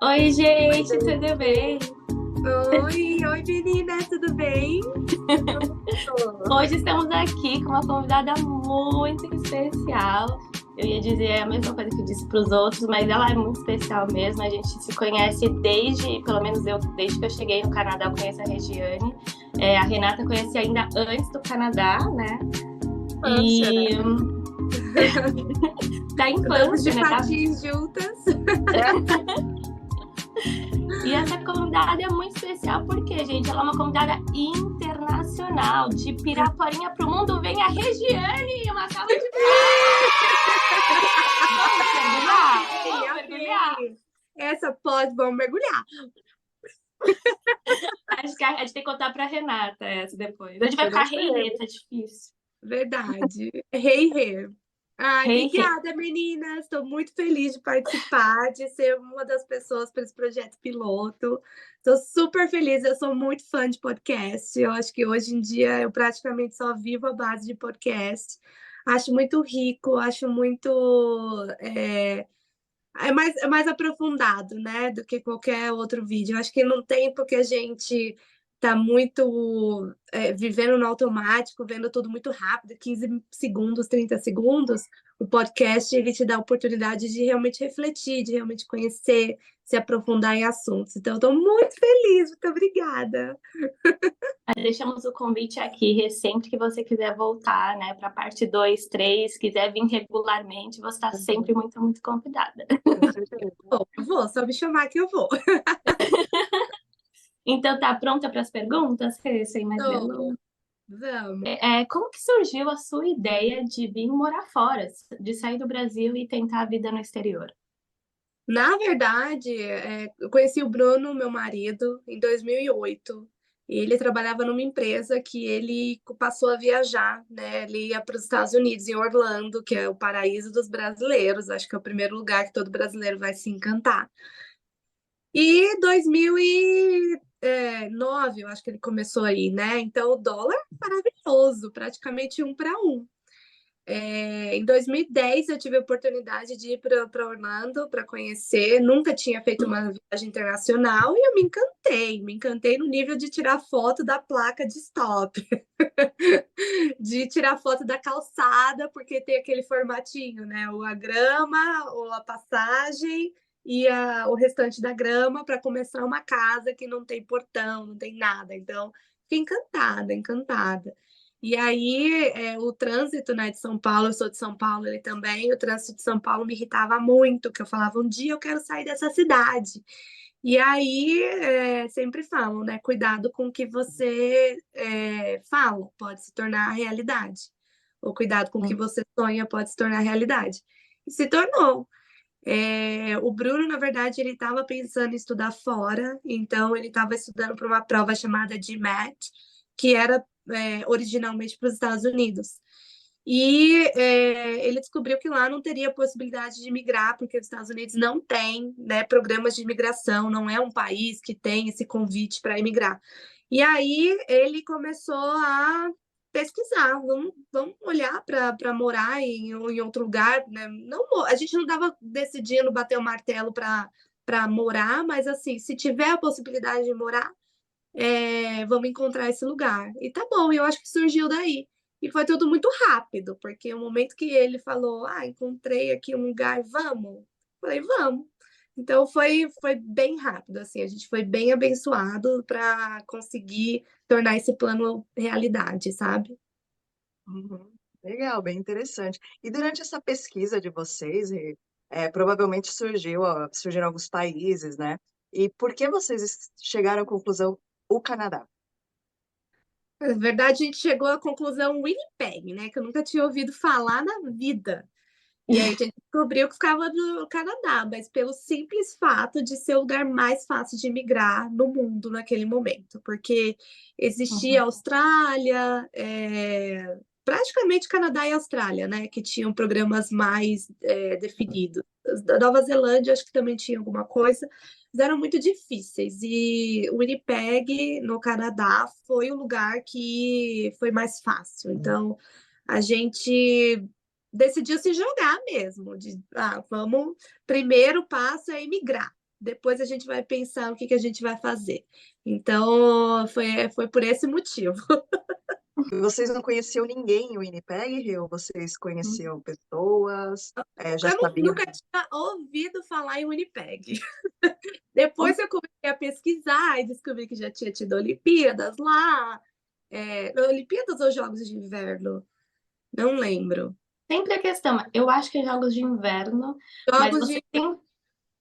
Oi, gente, tudo bem? Oi, meninas, tudo bem? Hoje estamos aqui com uma convidada muito especial. Eu ia dizer a mesma coisa que eu disse para os outros, mas ela é muito especial mesmo. A gente se conhece desde, pelo menos eu, desde que eu cheguei no Canadá, eu conheço a Regiane. A Renata conheci ainda antes do Canadá, né? Infância, E né? da Andamos infância, de né? patins juntas. E essa convidada é muito especial porque, gente, ela é uma convidada internacional, de Piraporinha para o mundo. Vem a Regiane, uma salva de palmas. Vamos mergulhar? Amei, Vamos mergulhar? amei. Essa pode, vamos mergulhar. Acho que a gente tem que contar para Renata essa depois. A gente vai Eu não ficar rei sei. rei, tá difícil. Verdade. Hey, hey. Ai, Rei rei. obrigada, meninas. Estou muito feliz de participar, de ser uma das pessoas para esse projeto piloto. Estou super feliz. Eu sou muito fã de podcast. Eu acho que hoje em dia eu praticamente só vivo à base de podcast. Acho muito rico, acho muito. É mais aprofundado, né, do que qualquer outro vídeo. Eu acho que no tempo que a gente tá muito vivendo no automático, vendo tudo muito rápido, 15 segundos, 30 segundos, o podcast ele te dá a oportunidade de realmente refletir, de realmente conhecer, se aprofundar em assuntos. Então, eu tô muito feliz, muito obrigada. Deixamos o convite aqui, sempre que você quiser voltar, né, para parte 2, 3, quiser vir regularmente, você está sempre muito, muito convidada. Com certeza. Vou, só me chamar que eu vou. Então, tá pronta para as perguntas? Sem mais Tô. delongas. Vamos. Como que surgiu a sua ideia de vir morar fora, de sair do Brasil e tentar a vida no exterior? Na verdade, eu conheci o Bruno, meu marido, em 2008. E ele trabalhava numa empresa que ele passou a viajar, né? Ele ia para os Estados Unidos, em Orlando, que é o paraíso dos brasileiros. Acho que é o primeiro lugar que todo brasileiro vai se encantar. E 2009, eu acho que ele começou aí, né? Então o dólar maravilhoso, praticamente um para um. Em 2010, eu tive a oportunidade de ir para Orlando para conhecer. Nunca tinha feito uma viagem internacional e eu me encantei no nível de tirar foto da placa de stop, de tirar foto da calçada, porque tem aquele formatinho, né? Ou a grama, ou a passagem e o restante da grama para começar uma casa que não tem portão, não tem nada. Então, fiquei encantada, encantada. E aí, o trânsito, né, de São Paulo, eu sou de São Paulo, ele também, o trânsito de São Paulo me irritava muito, que eu falava, um dia eu quero sair dessa cidade. E aí, sempre falam, né, cuidado com o que você fala, pode se tornar realidade. Ou cuidado com o que você sonha, pode se tornar realidade. E se tornou. O Bruno, na verdade, ele estava pensando em estudar fora, então ele estava estudando para uma prova chamada GMAT, que era originalmente para os Estados Unidos. E ele descobriu que lá não teria possibilidade de migrar, porque os Estados Unidos não tem, né, programas de imigração, não é um país que tem esse convite para imigrar. E aí ele começou a pesquisar, vamos olhar para morar em outro lugar, né? Não, a gente não estava decidindo bater o martelo para morar, mas assim, se tiver a possibilidade de morar, vamos encontrar esse lugar. E tá bom, eu acho que surgiu daí. E foi tudo muito rápido, porque o momento que ele falou, encontrei aqui um lugar, vamos? Falei, vamos. Então foi bem rápido, assim, a gente foi bem abençoado para conseguir tornar esse plano realidade, sabe? Uhum. Legal, bem interessante. E durante essa pesquisa de vocês, provavelmente surgiram alguns países, né? E por que vocês chegaram à conclusão o Canadá? Na verdade, a gente chegou à conclusão Winnipeg, né? Que eu nunca tinha ouvido falar na vida. E aí a gente descobriu que ficava no Canadá, mas pelo simples fato de ser o lugar mais fácil de migrar no mundo naquele momento, porque existia Uhum. Austrália, praticamente Canadá e Austrália, né, que tinham programas mais definidos. Da Nova Zelândia, acho que também tinha alguma coisa, mas eram muito difíceis. E Winnipeg, no Canadá, foi o lugar que foi mais fácil. Então, a gente decidiu se jogar mesmo, de vamos, primeiro passo é emigrar. depois a gente vai pensar o que que a gente vai fazer. Então, foi por esse motivo. Vocês não conheciam ninguém em Winnipeg, ou vocês conheciam pessoas, já Eu sabiam? nunca tinha ouvido falar em Winnipeg. Depois eu comecei a pesquisar e descobri que já tinha tido Olimpíadas lá. Olimpíadas ou Jogos de Inverno? Não lembro. Sempre a questão, eu acho que é jogos de inverno, mas Jogos de.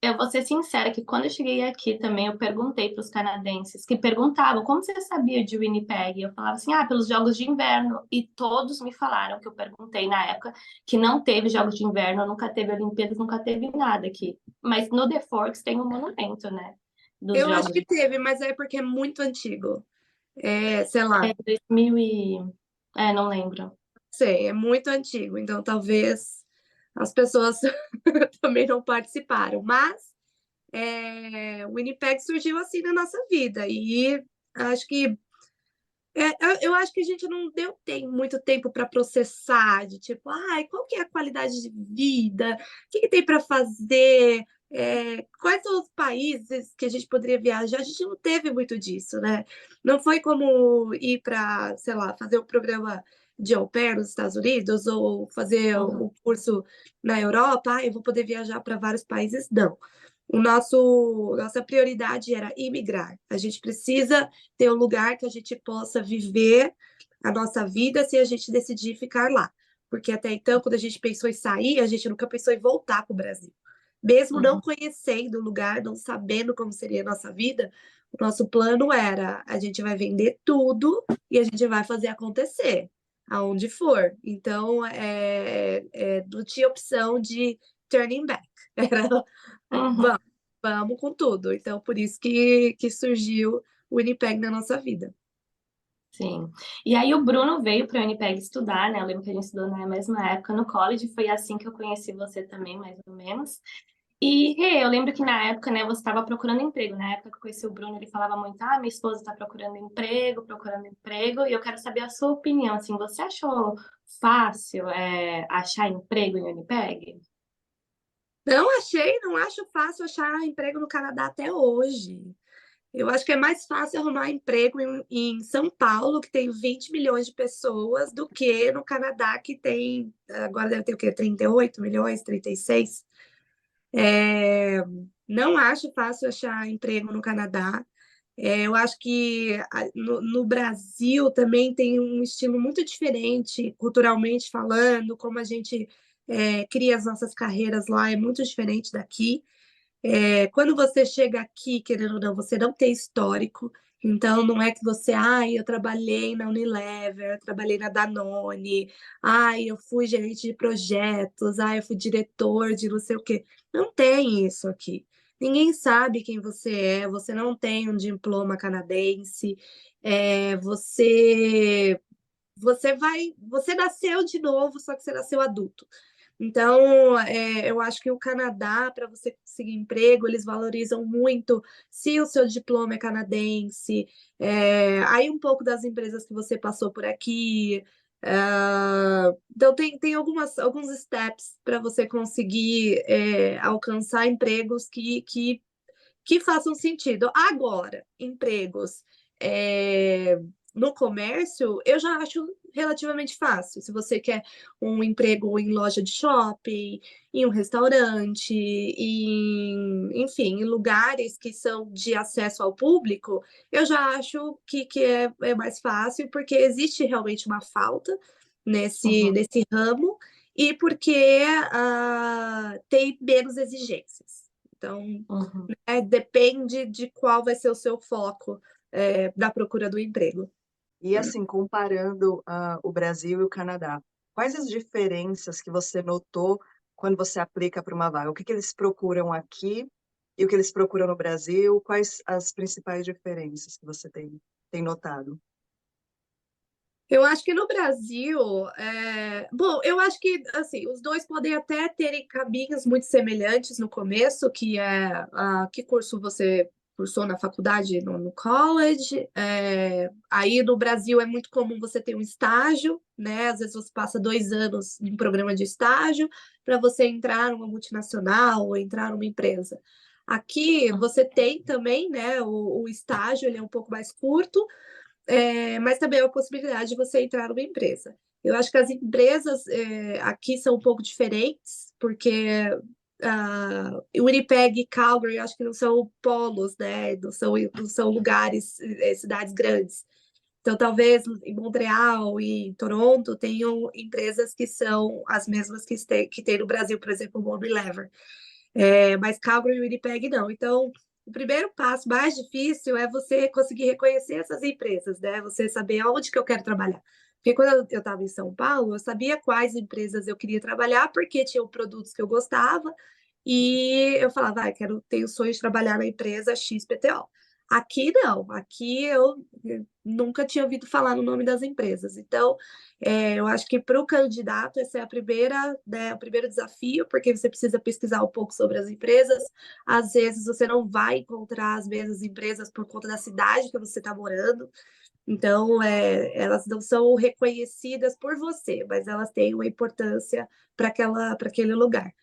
eu vou ser sincera que quando eu cheguei aqui também eu perguntei para os canadenses que perguntavam como você sabia de Winnipeg? Eu falava assim, pelos jogos de inverno. E todos me falaram que eu perguntei na época que não teve jogos de inverno, nunca teve Olimpíadas, nunca teve nada aqui. Mas no The Forks tem um monumento, né? Dos Eu acho jogos que de teve, mas é porque é muito antigo. Sei lá, 2000 e... não lembro. sei, é muito antigo. Então talvez as pessoas também não participaram. Mas o Winnipeg surgiu assim na nossa vida. E acho que eu acho que a gente não tem muito tempo para processar, de tipo, qual que é a qualidade de vida? O que que tem para fazer? Quais são os países que a gente poderia viajar? A gente não teve muito disso, né? Não foi como ir para, sei lá, fazer um programa de au pair nos Estados Unidos ou fazer Uhum. o curso na Europa. Eu vou poder viajar para vários países. Não. Nossa prioridade era imigrar. A gente precisa ter um lugar que a gente possa viver a nossa vida se a gente decidir ficar lá. Porque até então, quando a gente pensou em sair, a gente nunca pensou em voltar para o Brasil. Mesmo não Uhum. conhecendo o lugar, não sabendo como seria a nossa vida, o nosso plano era: a gente vai vender tudo e a gente vai fazer acontecer, aonde for. Então, não tinha opção de turning back. Era Uhum. vamos, vamos com tudo. Então, por isso que surgiu o Winnipeg na nossa vida. Sim. E aí o Bruno veio para a Winnipeg estudar, né? Eu lembro que a gente estudou na mesma época no college, foi assim que eu conheci você também, mais ou menos. E eu lembro que na época, né, você estava procurando emprego. Na época que eu conheci o Bruno, ele falava muito: minha esposa está procurando emprego, e eu quero saber a sua opinião. Assim, você achou fácil achar emprego em Winnipeg? Não acho fácil achar emprego no Canadá até hoje. Eu acho que é mais fácil arrumar emprego em São Paulo, que tem 20 milhões de pessoas, do que no Canadá, que tem, agora deve ter o quê? 38 milhões, 36. É, não acho fácil achar emprego no Canadá. Eu acho que no Brasil também tem um estilo muito diferente, culturalmente falando, como a gente cria as nossas carreiras lá é muito diferente daqui. Quando você chega aqui, querendo ou não, você não tem histórico, então não é que você, eu trabalhei na Unilever, eu trabalhei na Danone, eu fui gerente de projetos, eu fui diretor de não sei o quê. Não tem isso aqui. Ninguém sabe quem você não tem um diploma canadense, você nasceu de novo, só que você nasceu adulto. Então, eu acho que o Canadá, para você conseguir emprego, eles valorizam muito se o seu diploma é canadense, aí um pouco das empresas que você passou por aqui. Então, tem alguns steps para você conseguir alcançar empregos que façam sentido. Agora, empregos no comércio, eu já acho relativamente fácil. Se você quer um emprego em loja de shopping, em um restaurante, enfim, em lugares que são de acesso ao público, eu já acho que é mais fácil, porque existe realmente uma falta Uhum. nesse ramo e porque tem menos exigências. Então, Uhum. depende de qual vai ser o seu foco da procura do emprego. E assim, comparando o Brasil e o Canadá, quais as diferenças que você notou quando você aplica para uma vaga? O que que eles procuram aqui e o que eles procuram no Brasil? Quais as principais diferenças que você tem notado? Eu acho que no Brasil, bom, eu acho que assim, os dois podem até terem caminhos muito semelhantes no começo, que que curso você cursou na faculdade, no college. Aí no Brasil é muito comum você ter um estágio, né? Às vezes você passa 2 anos em um programa de estágio para você entrar numa multinacional ou entrar numa empresa. Aqui você tem também, né, o estágio, ele é um pouco mais curto, mas também é uma possibilidade de você entrar numa empresa. Eu acho que as empresas aqui são um pouco diferentes, porque Winnipeg e Calgary, eu acho que não são polos, né? Não são lugares, cidades grandes. Então, talvez em Montreal e em Toronto tenham empresas que são as mesmas que tem no Brasil, por exemplo, o Mobile Lever. Mas Calgary e Winnipeg não. Então, o primeiro passo mais difícil é você conseguir reconhecer essas empresas, né? Você saber aonde que eu quero trabalhar. Porque quando eu estava em São Paulo, eu sabia quais empresas eu queria trabalhar, porque tinham produtos que eu gostava, e eu falava, tenho o sonho de trabalhar na empresa XPTO. Aqui não, aqui eu nunca tinha ouvido falar no nome das empresas. Então, eu acho que para o candidato, essa é a primeira, né, o primeiro desafio, porque você precisa pesquisar um pouco sobre as empresas. Às vezes você não vai encontrar as mesmas empresas por conta da cidade que você está morando. Então, elas não são reconhecidas por você, mas elas têm uma importância para aquele lugar.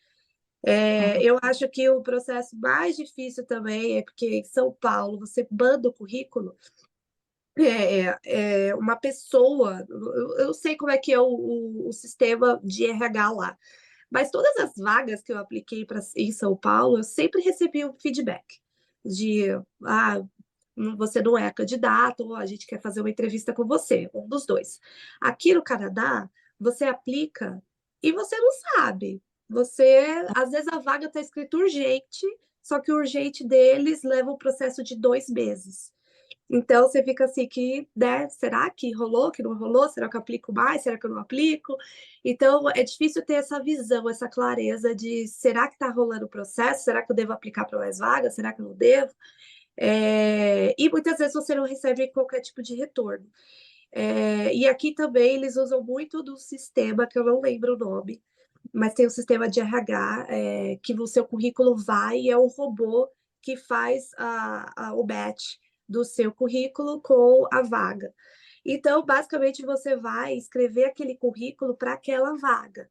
Eu acho que o processo mais difícil também é porque em São Paulo você manda o currículo, uma pessoa, eu não sei como é que é o sistema de RH lá, mas todas as vagas que eu apliquei em São Paulo, eu sempre recebi um feedback de, você não é candidato, ou a gente quer fazer uma entrevista com você, um dos dois. Aqui no Canadá, você aplica e você não sabe. Às vezes a vaga está escrito urgente, só que o urgente deles leva um processo de 2 meses. Então você fica assim que, né, será que rolou, que não rolou? Será que eu aplico mais? Será que eu não aplico? Então é difícil ter essa visão, essa clareza de será que está rolando o processo? Será que eu devo aplicar para mais vagas? Será que eu não devo? E muitas vezes você não recebe qualquer tipo de retorno. E aqui também eles usam muito do sistema, que eu não lembro o nome, mas tem um sistema de RH, que o seu currículo vai e é um robô que faz o match do seu currículo com a vaga. Então, basicamente, você vai escrever aquele currículo para aquela vaga.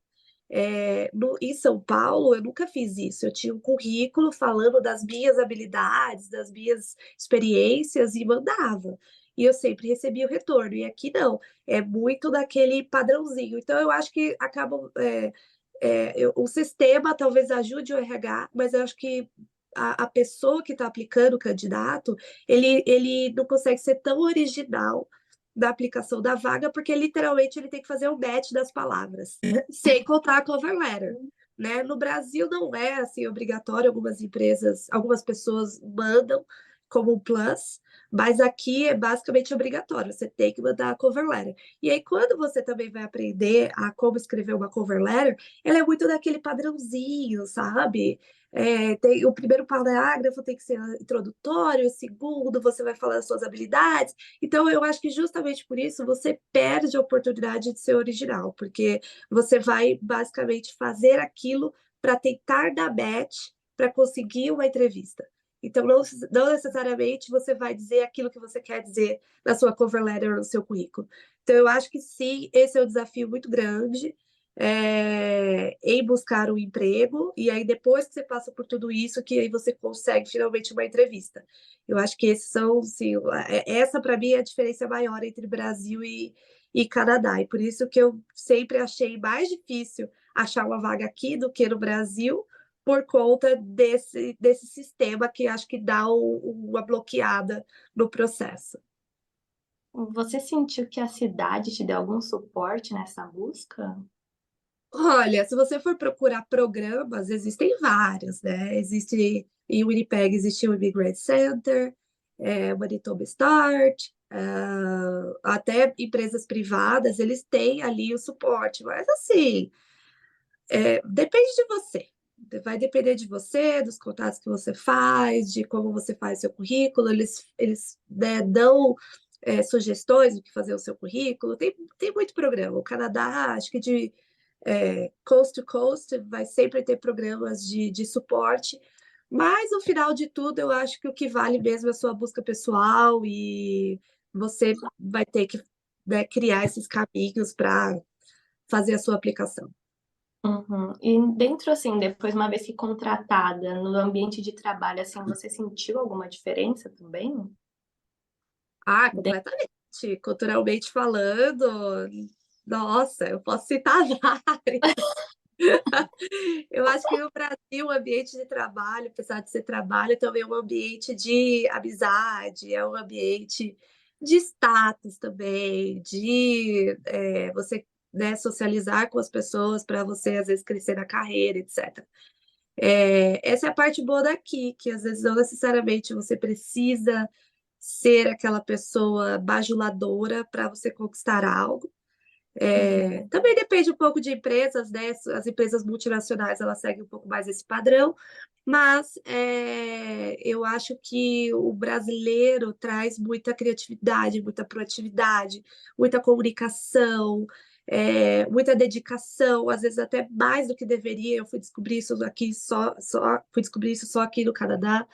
Em São Paulo, eu nunca fiz isso. Eu tinha um currículo falando das minhas habilidades, das minhas experiências e mandava. E eu sempre recebia o retorno. E aqui não, é muito daquele padrãozinho. Então, eu acho que acabam. O sistema talvez ajude o RH, mas eu acho que a pessoa que está aplicando o candidato, ele não consegue ser tão original da aplicação da vaga, porque literalmente ele tem que fazer o match das palavras, sem contar a cover letter. Né? No Brasil não é assim obrigatório, algumas pessoas mandam como um plus, mas aqui é basicamente obrigatório, você tem que mandar a cover letter. E aí, quando você também vai aprender a como escrever uma cover letter, ela é muito daquele padrãozinho, sabe? O primeiro parágrafo tem que ser introdutório, o segundo você vai falar das suas habilidades. Então, eu acho que justamente por isso você perde a oportunidade de ser original, porque você vai basicamente fazer aquilo para tentar dar match para conseguir uma entrevista. Então, não necessariamente você vai dizer aquilo que você quer dizer na sua cover letter ou no seu currículo. Então, eu acho que sim, esse é um desafio muito grande, em buscar um emprego, e aí depois que você passa por tudo isso, que aí você consegue finalmente uma entrevista. Eu acho que esses são, sim, essa para mim é a diferença maior entre Brasil e Canadá, e por isso que eu sempre achei mais difícil achar uma vaga aqui do que no Brasil, por conta desse sistema que acho que dá uma bloqueada no processo. Você sentiu que a cidade te deu algum suporte nessa busca? Olha, se você for procurar programas, existem vários, né? Em Winnipeg existe o Immigrant Center, Manitoba Start, até empresas privadas, eles têm ali o suporte, mas assim, depende de você. Vai depender de você, dos contatos que você faz, de como você faz seu currículo. Eles né, dão sugestões do que fazer o seu currículo. Tem muito programa. O Canadá, acho que de coast to coast, vai sempre ter programas de suporte. Mas, no final de tudo, eu acho que o que vale mesmo é a sua busca pessoal e você vai ter que, né, criar esses caminhos para fazer a sua aplicação. Uhum. E dentro, assim, depois, uma vez que contratada no ambiente de trabalho, assim, você sentiu alguma diferença também? Ah, De- completamente. Culturalmente falando, nossa, eu posso citar várias. Eu acho que no Brasil, o ambiente de trabalho, apesar de ser trabalho, também é um ambiente de amizade, é um ambiente de status também, de você, né, socializar com as pessoas para você, às vezes, crescer na carreira, etc. Essa é a parte boa daqui, que às vezes não necessariamente você precisa ser aquela pessoa bajuladora para você conquistar algo. Uhum. Também depende um pouco de empresas, né? As empresas multinacionais elas seguem um pouco mais esse padrão, mas eu acho que o brasileiro traz muita criatividade, muita proatividade, muita comunicação, muita dedicação, às vezes até mais do que deveria. Eu fui descobrir isso aqui fui descobrir isso só aqui no Canadá.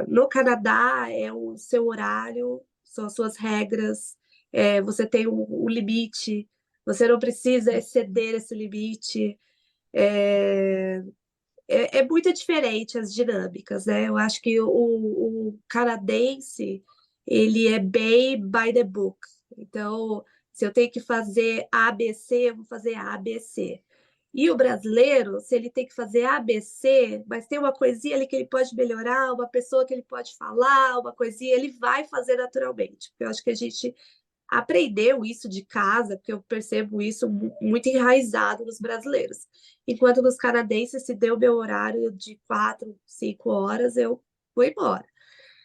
No Canadá é o seu horário, são as suas regras, você tem um limite, você não precisa exceder esse limite. É, é muito diferente as dinâmicas, né? Eu acho que o canadense, ele é bem by the book. Então, se eu tenho que fazer ABC, eu vou fazer ABC. E o brasileiro, se ele tem que fazer ABC, mas tem uma coisinha ali que ele pode melhorar, uma pessoa que ele pode falar, uma coisinha, ele vai fazer naturalmente. Eu acho que a gente aprendeu isso de casa, porque eu percebo isso muito enraizado nos brasileiros. Enquanto nos canadenses, se deu meu horário de 4, 5 horas, eu vou embora.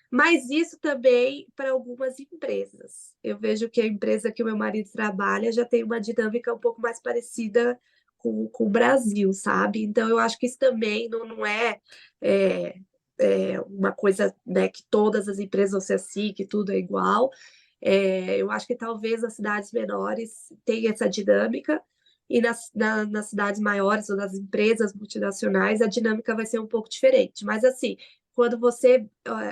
Mas isso também para algumas empresas. Eu vejo que a empresa que o meu marido trabalha já tem uma dinâmica um pouco mais parecida com o Brasil, sabe? Então, eu acho que isso também não é, uma coisa, né, que todas as empresas vão ser assim, que tudo é igual. Eu acho que talvez nas cidades menores tenha essa dinâmica, e nas cidades maiores ou nas empresas multinacionais a dinâmica vai ser um pouco diferente. Mas assim, quando você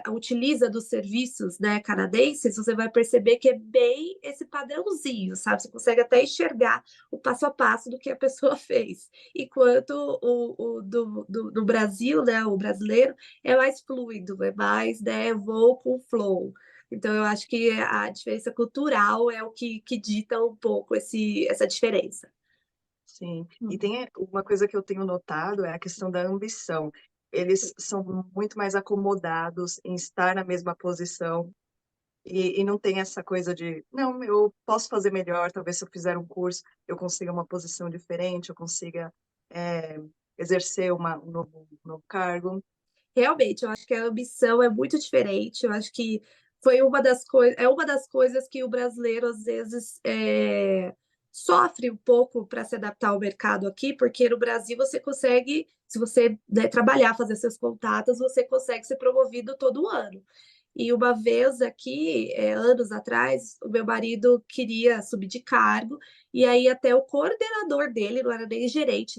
utiliza dos serviços, né, canadenses, você vai perceber que é bem esse padrãozinho, sabe? Você consegue até enxergar o passo a passo do que a pessoa fez. Enquanto do Brasil, né, o brasileiro, é mais fluido, é mais, né, vou com o flow. Então, eu acho que a diferença cultural é o que dita um pouco essa diferença. Sim, e Uhum. tem uma coisa que eu tenho notado é a questão da ambição. Eles são muito mais acomodados em estar na mesma posição e não tem essa coisa de, não, eu posso fazer melhor, talvez se eu fizer um curso eu consiga uma posição diferente, eu consiga é, exercer um novo cargo. Realmente, eu acho que a ambição é muito diferente. Eu acho que foi uma das coisas que o brasileiro às vezes sofre um pouco para se adaptar ao mercado aqui, porque no Brasil você consegue, se você, né, trabalhar, fazer seus contatos, você consegue ser promovido todo ano. E uma vez aqui, anos atrás, o meu marido queria subir de cargo, e aí até o coordenador dele, não era nem gerente,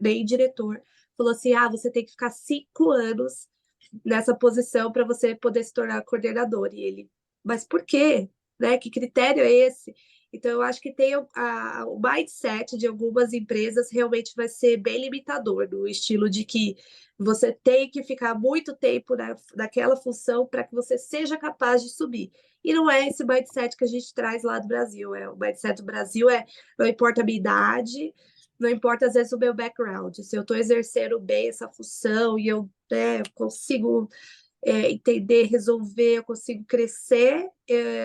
nem diretor, falou assim: ah, você tem que ficar 5 anos nessa posição para você poder se tornar coordenador. E ele, mas por quê? Né? Que critério é esse? Então, eu acho que tem o mindset de algumas empresas realmente vai ser bem limitador, no estilo de que você tem que ficar muito tempo naquela função para que você seja capaz de subir. E não é esse mindset que a gente traz lá do Brasil. O mindset do Brasil não importa a minha idade, não importa às vezes o meu background. Se eu estou exercendo bem essa função e eu, né, consigo entender, resolver, eu consigo crescer,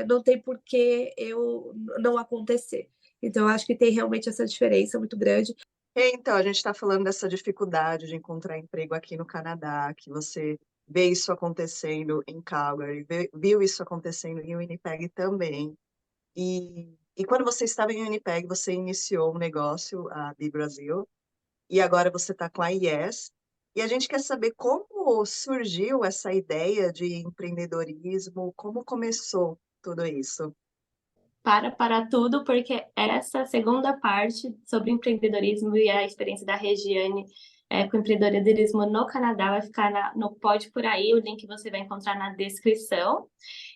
não tem por que eu não acontecer. Então, eu acho que tem realmente essa diferença muito grande. Então, a gente está falando dessa dificuldade de encontrar emprego aqui no Canadá, que você vê isso acontecendo em Calgary, viu isso acontecendo em Winnipeg também. E quando você estava em Winnipeg, você iniciou um negócio, a Bi Brasil, e agora você está com a IES. E a gente quer saber como surgiu essa ideia de empreendedorismo, como começou tudo isso. Para tudo, porque essa segunda parte sobre empreendedorismo e a experiência da Regiane com empreendedorismo no Canadá, vai ficar no Pode Por Aí, o link você vai encontrar na descrição.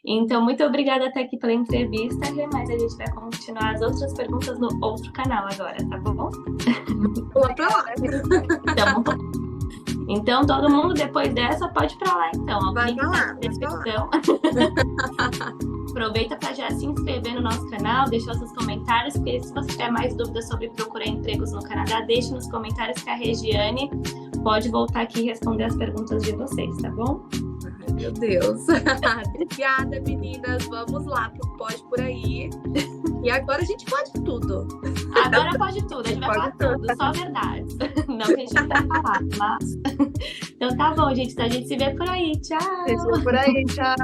Então, muito obrigada até aqui pela entrevista, Rê, mas a gente vai continuar as outras perguntas no outro canal agora, tá bom? Vou pra lá. Então, todo mundo depois dessa pode ir pra lá, então. O Vai link pra tá lá, na vai pra lá. descrição. Aproveita para já se inscrever no nosso canal, deixar seus comentários, porque se você tiver mais dúvidas sobre procurar empregos no Canadá, deixe nos comentários que a Regiane pode voltar aqui e responder as perguntas de vocês, tá bom? Ai, meu Deus. Obrigada, meninas. Vamos lá pro Pode Por Aí. E agora a gente pode tudo. Agora pode tudo, a gente vai falar tudo, só verdade. Não que a gente não vai falar, mas... Então tá bom, gente. Então a gente se vê por aí. Tchau! Se vê por aí, tchau!